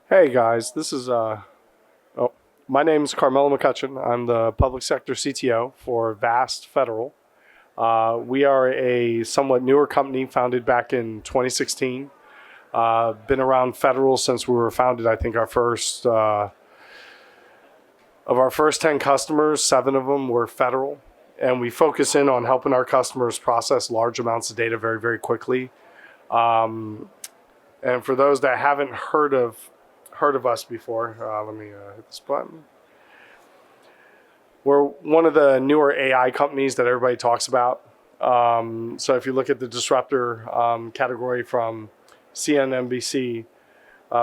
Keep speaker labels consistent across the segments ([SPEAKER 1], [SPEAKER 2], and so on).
[SPEAKER 1] Hey guys, my name is Carmelo McCutcheon. I'm the public sector CTO for Vast Federal. We are a somewhat newer company founded back in 2016. Been around federal since we were founded. I think of our first 10 customers, 7 of them were federal. And we focus in on helping our customers process large amounts of data very, very quickly. And for those that haven't heard of us before, let me hit this button. We're one of the newer AI companies that everybody talks about. So if you look at the disruptor category from CNBC,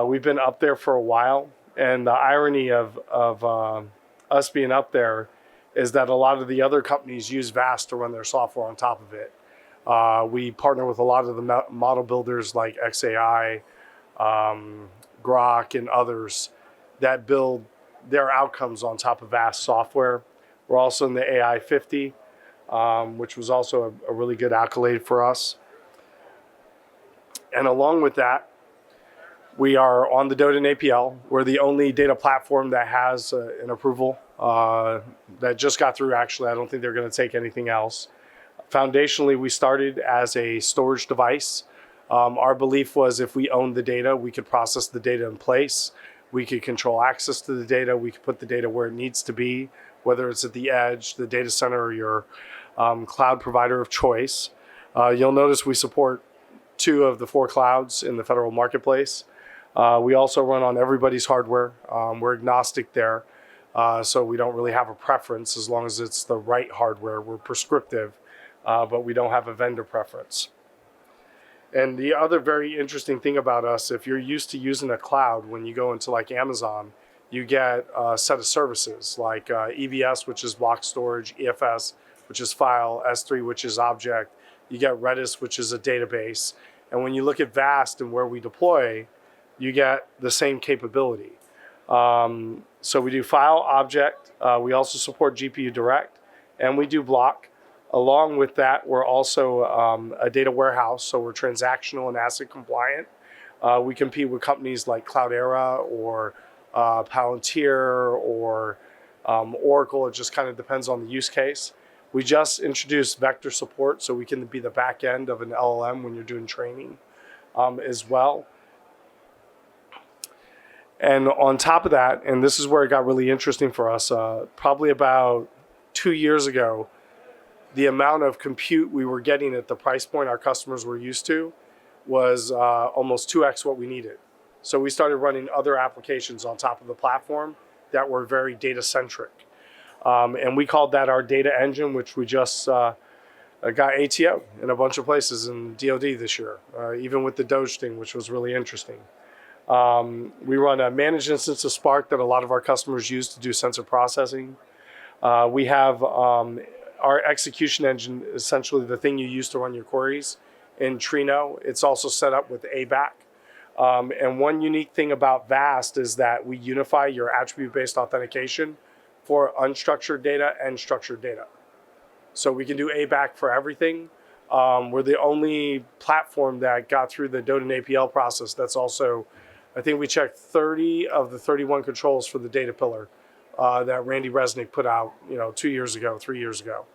[SPEAKER 1] we've been up there for a while. And the irony of us being up there is that a lot of the other companies use Vast to run their software on top of it. We partner with a lot of the model builders like XAI, Grok, and others that build their outcomes on top of Vast software. We're also in the AI 50, which was also a really good accolade for us. And along with that, we are on the Doden APL. We're the only data platform that has an approval that just got through, actually. I don't think they're going to take anything else. Foundationally, we started as a storage device. Our belief was if we owned the data, we could process the data in place. We could control access to the data. We could put the data where it needs to be, whether it's at the edge, the data center, or your cloud provider of choice. You'll notice we support 2 of the 4 clouds in the federal marketplace. We also run on everybody's hardware. We're agnostic there, so we don't really have a preference as long as it's the right hardware. We're prescriptive, but we don't have a vendor preference. And the other very interesting thing about us, if you're used to using a cloud, when you go into like Amazon, you get a set of services like EBS, which is block storage, EFS, which is file, S3, which is object. You get Redis, which is a database. And when you look at Vast and where we deploy, you get the same capability. So we do file, object. We also support GPU Direct, and we do block. Along with that, we're also a data warehouse, so we're transactional and asset compliant. We compete with companies like Cloudera or Palantir or Oracle. It just kind of depends on the use case. We just introduced vector support, so we can be the back end of an LLM when you're doing training as well. And on top of that, and this is where it got really interesting for us, probably about 2 years ago, the amount of compute we were getting at the price point our customers were used to was almost 2x what we needed. So we started running other applications on top of the platform that were very data-centric. And we called that our data engine, which we just got ATO in a bunch of places in DoD this year, even with the Doge thing, which was really interesting. We run a managed instance of Spark that a lot of our customers use to do sensor processing. We have our execution engine, essentially the thing you use to run your queries in Trino. It's also set up with ABAC. And one unique thing about Vast is that we unify your attribute-based authentication for unstructured data and structured data. So we can do ABAC for everything. We're the only platform that got through the Doden APL process. That's also, I think we checked 30 of the 31 controls for the data pillar that Randy Resnick put out, 2 years ago, 3 years ago.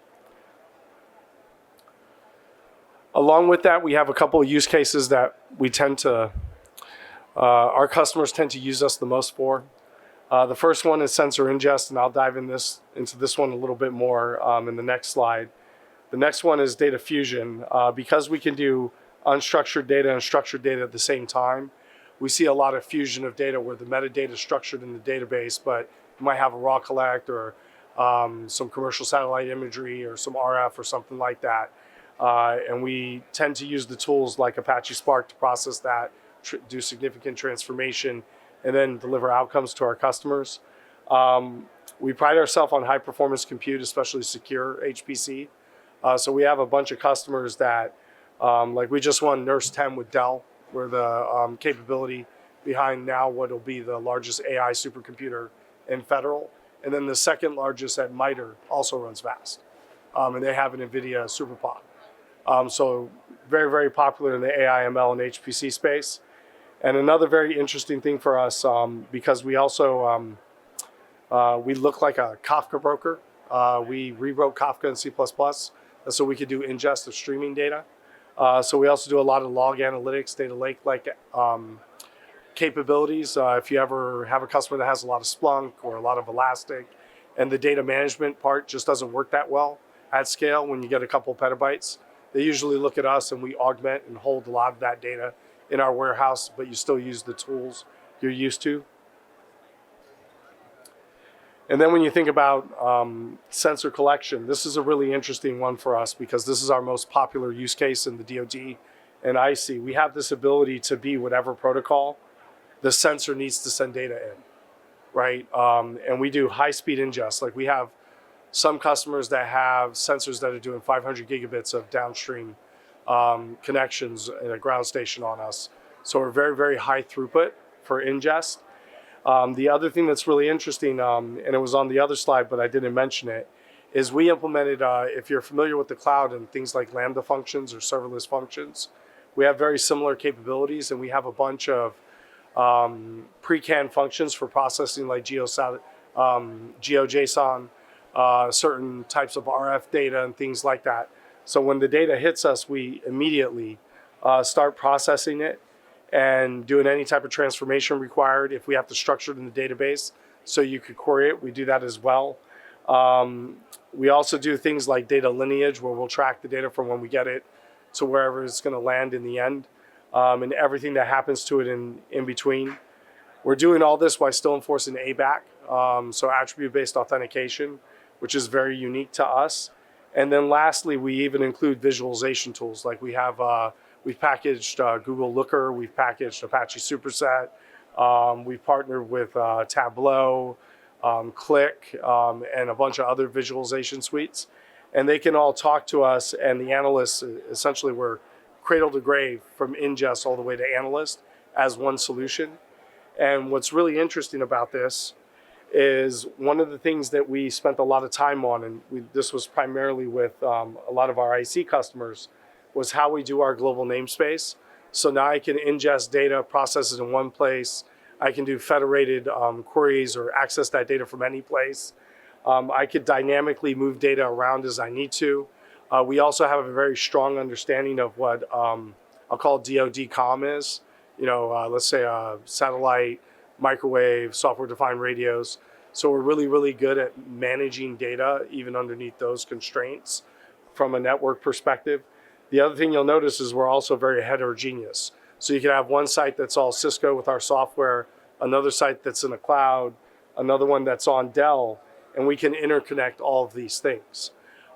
[SPEAKER 1] Along with that, we have a couple of use cases that our customers tend to use us the most for. The first one is sensor ingest, and I'll dive into this one a little bit more in the next slide. The next one is data fusion. Because we can do unstructured data and structured data at the same time, we see a lot of fusion of data where the metadata is structured in the database, but you might have a raw collect or some commercial satellite imagery or some RF or something like that. And we tend to use the tools like Apache Spark to process that, do significant transformation, and then deliver outcomes to our customers. We pride ourselves on high performance compute, especially secure HPC. So we have a bunch of customers that, like we just won NERSC 10 with Dell. We're the capability behind now what will be the largest AI supercomputer in federal. And then the second largest at MITRE also runs Vast. And they have an NVIDIA SuperPOD. So very, very popular in the AI, ML, and HPC space. And another very interesting thing for us, because we also we look like a Kafka broker. We rewrote Kafka in C++, so we could do ingest of streaming data. So we also do a lot of log analytics, data lake-like capabilities. If you ever have a customer that has a lot of Splunk or a lot of Elastic, and the data management part just doesn't work that well at scale when you get a couple petabytes, they usually look at us and we augment and hold a lot of that data in our warehouse, but you still use the tools you're used to. And then when you think about sensor collection, this is a really interesting one for us because this is our most popular use case in the DoD and IC. We have this ability to be whatever protocol the sensor needs to send data in, right? And we do high-speed ingest. Like we have some customers that have sensors that are doing 500 gigabits of downstream connections in a ground station on us. So we're very, very high throughput for ingest. The other thing that's really interesting, and it was on the other slide, but I didn't mention it, is we implemented, if you're familiar with the cloud and things like Lambda functions or serverless functions, we have very similar capabilities, and we have a bunch of pre-canned functions for processing like GeoJSON, certain types of RF data and things like that. So when the data hits us, we immediately start processing it and doing any type of transformation required. If we have to structure it in the database so you could query it, we do that as well. We also do things like data lineage, where we'll track the data from when we get it to wherever it's going to land in the end, and everything that happens to it in between. We're doing all this while still enforcing ABAC, so attribute-based authentication, which is very unique to us. And then lastly, we even include visualization tools. Like we've packaged Google Looker, we've packaged Apache Superset, we've partnered with Tableau, Click, and a bunch of other visualization suites. And they can all talk to us, and the analysts, essentially we're cradle to grave from ingest all the way to analyst as one solution. And what's really interesting about this is one of the things that we spent a lot of time on, and this was primarily with a lot of our IC customers, was how we do our global namespace. So now I can ingest data, process it in one place. I can do federated queries or access that data from any place. I could dynamically move data around as I need to. We also have a very strong understanding of what I'll call DoD comm is. You know, let's say satellite, microwave, software-defined radios. So we're really, really good at managing data, even underneath those constraints from a network perspective. The other thing you'll notice is we're also very heterogeneous. So you can have one site that's all Cisco with our software, another site that's in the cloud, another one that's on Dell, and we can interconnect all of these things.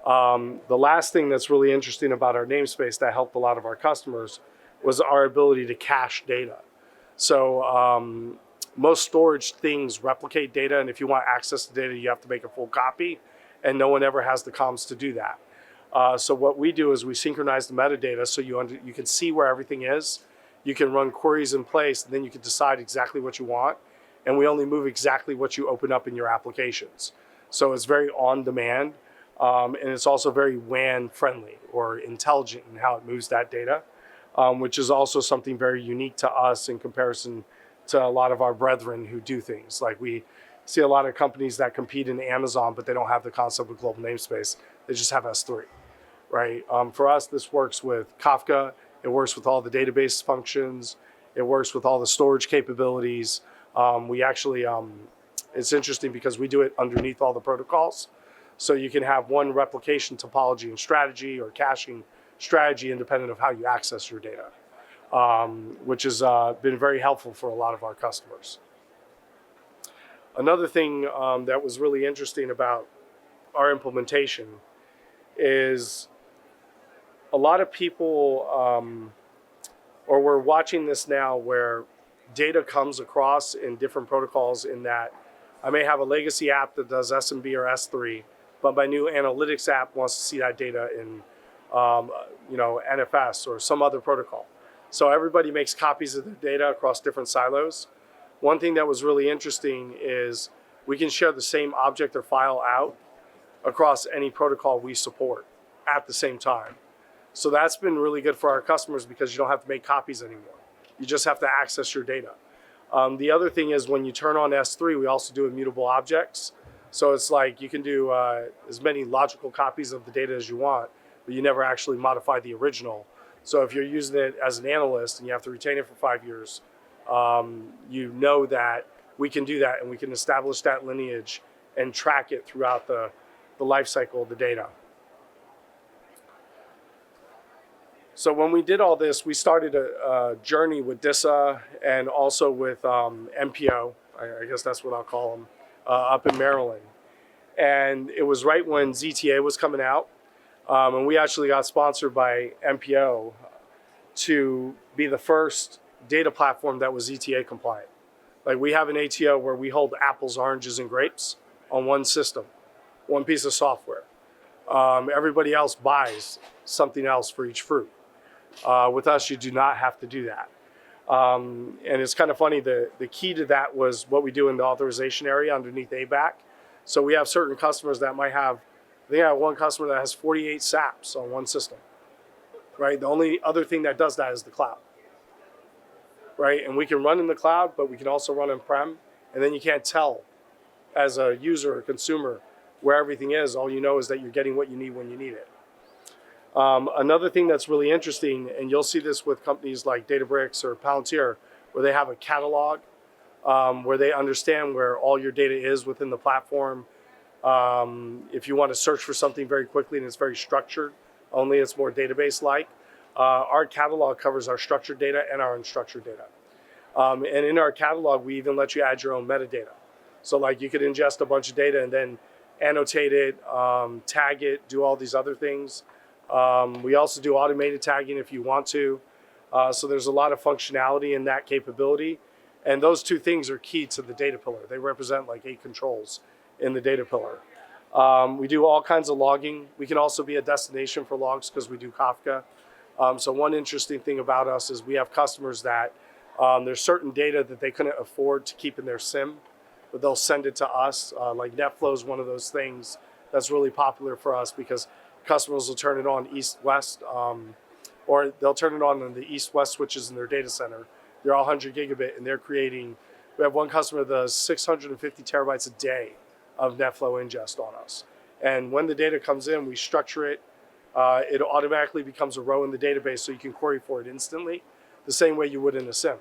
[SPEAKER 1] The last thing that's really interesting about our namespace that helped a lot of our customers was our ability to cache data. So most storage things replicate data, and if you want access to data, you have to make a full copy, and no one ever has the comms to do that. So what we do is we synchronize the metadata so you can see where everything is. You can run queries in place, and then you can decide exactly what you want, and we only move exactly what you open up in your applications. So it's very on demand, and it's also very WAN friendly or intelligent in how it moves that data, which is also something very unique to us in comparison to a lot of our brethren who do things. Like we see a lot of companies that compete in Amazon, but they don't have the concept of global namespace. They just have S3, right? For us, this works with Kafka. It works with all the database functions. It works with all the storage capabilities. We actually, it's interesting because we do it underneath all the protocols. So you can have one replication topology and strategy or caching strategy independent of how you access your data, which has been very helpful for a lot of our customers. Another thing that was really interesting about our implementation is a lot of people, or we're watching this now where data comes across in different protocols, in that I may have a legacy app that does SMB or S3, but my new analytics app wants to see that data in NFS or some other protocol. So everybody makes copies of the data across different silos. One thing that was really interesting is we can share the same object or file out across any protocol we support at the same time. So that's been really good for our customers because you don't have to make copies anymore. You just have to access your data. The other thing is when you turn on S3, we also do immutable objects. So it's like you can do as many logical copies of the data as you want, but you never actually modify the original. So if you're using it as an analyst and you have to retain it for 5 years, you know that we can do that and we can establish that lineage and track it throughout the life cycle of the data. So when we did all this, we started a journey with DISA and also with MPO, I guess that's what I'll call them, up in Maryland. And it was right when ZTA was coming out. And we actually got sponsored by MPO to be the first data platform that was ZTA compliant. Like we have an ATO where we hold apples, oranges, and grapes on one system, one piece of software. Everybody else buys something else for each fruit. With us, you do not have to do that. And it's kind of funny, the key to that was what we do in the authorization area underneath ABAC. So we have certain customers that might have, I think I have one customer that has 48 SAPs on one system, right? The only other thing that does that is the cloud, right? And we can run in the cloud, but we can also run on-prem, and then you can't tell as a user or consumer where everything is. All you know is that you're getting what you need when you need it. Another thing that's really interesting, and you'll see this with companies like Databricks or Palantir, where they have a catalog, where they understand where all your data is within the platform. If you want to search for something very quickly and it's very structured, only it's more database-like, our catalog covers our structured data and our unstructured data. And in our catalog, we even let you add your own metadata. So like you could ingest a bunch of data and then annotate it, tag it, do all these other things. We also do automated tagging if you want to. So there's a lot of functionality in that capability. And those two things are key to the data pillar. They represent like 8 controls in the data pillar. We do all kinds of logging. We can also be a destination for logs because we do Kafka. So one interesting thing about us is we have customers that there's certain data that they couldn't afford to keep in their SIM, but they'll send it to us. Like NetFlow is one of those things that's really popular for us because customers will turn it on east-west, or they'll turn it on the east-west switches in their data center. They're all 100 gigabit, and they're creating, we have one customer that does 650 terabytes a day of NetFlow ingest on us. And when the data comes in, we structure it. It automatically becomes a row in the database so you can query for it instantly, the same way you would in a SIM.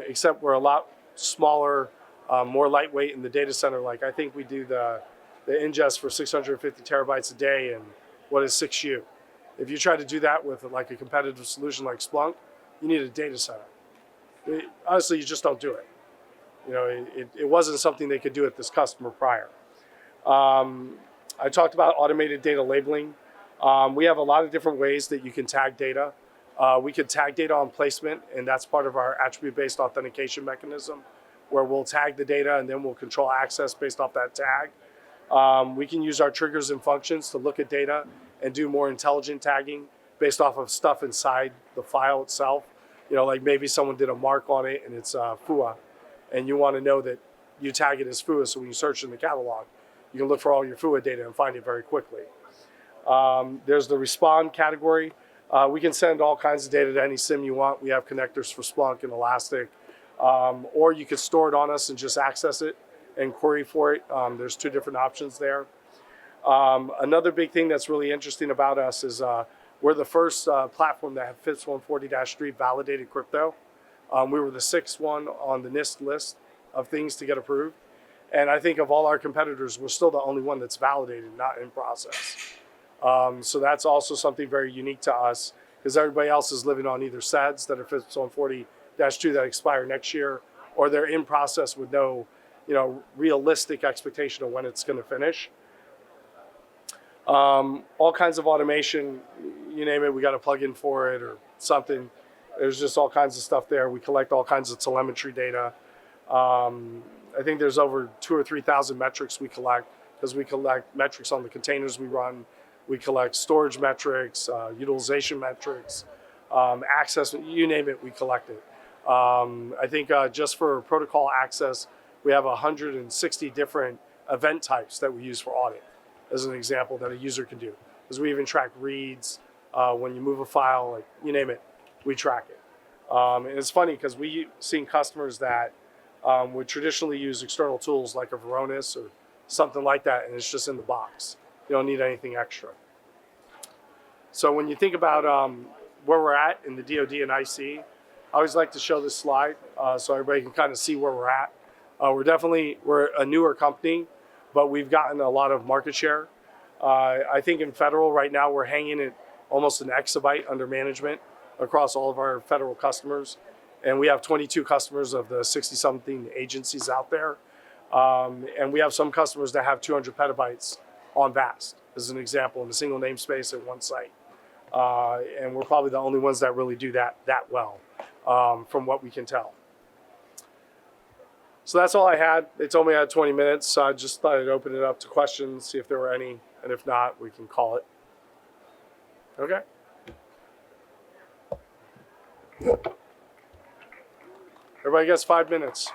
[SPEAKER 1] Except we're a lot smaller, more lightweight in the data center. Like I think we do the ingest for 650 terabytes a day and what is 6U. If you try to do that with like a competitive solution like Splunk, you need a data center. Honestly, you just don't do it. You know, it wasn't something they could do at this customer prior. I talked about automated data labeling. We have a lot of different ways that you can tag data. We could tag data on placement, and that's part of our attribute-based authentication mechanism, where we'll tag the data and then we'll control access based off that tag. We can use our triggers and functions to look at data and do more intelligent tagging based off of stuff inside the file itself. You know, like maybe someone did a mark on it and it's FUA, and you want to know that you tag it as FUA, so when you search in the catalog, you can look for all your FUA data and find it very quickly. There's the respond category. We can send all kinds of data to any SIM you want. We have connectors for Splunk and Elastic, or you could store it on us and just access it and query for it. There's 2 different options there. Another big thing that's really interesting about us is we're the first platform that had FIPS 140-3 validated crypto. We were the 6th one on the NIST list of things to get approved. And I think of all our competitors, we're still the only one that's validated, not in process. So that's also something very unique to us because everybody else is living on either SEDs that are FIPS 140-2 that expire next year, or they're in process with no, realistic expectation of when it's going to finish. All kinds of automation, you name it, we got a plugin for it or something. There's just all kinds of stuff there. We collect all kinds of telemetry data. I think there's over 2,000 or 3,000 metrics we collect because we collect metrics on the containers we run. We collect storage metrics, utilization metrics, access, you name it, we collect it. I think just for protocol access, we have 160 different event types that we use for audit, as an example, that a user can do. Because we even track reads, when you move a file, like you name it, we track it. And it's funny because we've seen customers that would traditionally use external tools like a Varonis or something like that, and it's just in the box. You don't need anything extra. So when you think about where we're at in the DoD and IC, I always like to show this slide so everybody can kind of see where we're at. We're a newer company, but we've gotten a lot of market share. I think in federal right now we're hanging at almost an exabyte under management across all of our federal customers. And we have 22 customers of the 60-something agencies out there. And we have some customers that have 200 petabytes on VAST, as an example, in a single namespace at one site. And we're probably the only ones that really do that well, from what we can tell. So that's all I had. They told me I had 20 minutes, so I just thought I'd open it up to questions, see if there were any, and if not, we can call it. Okay. Everybody gets 5 minutes.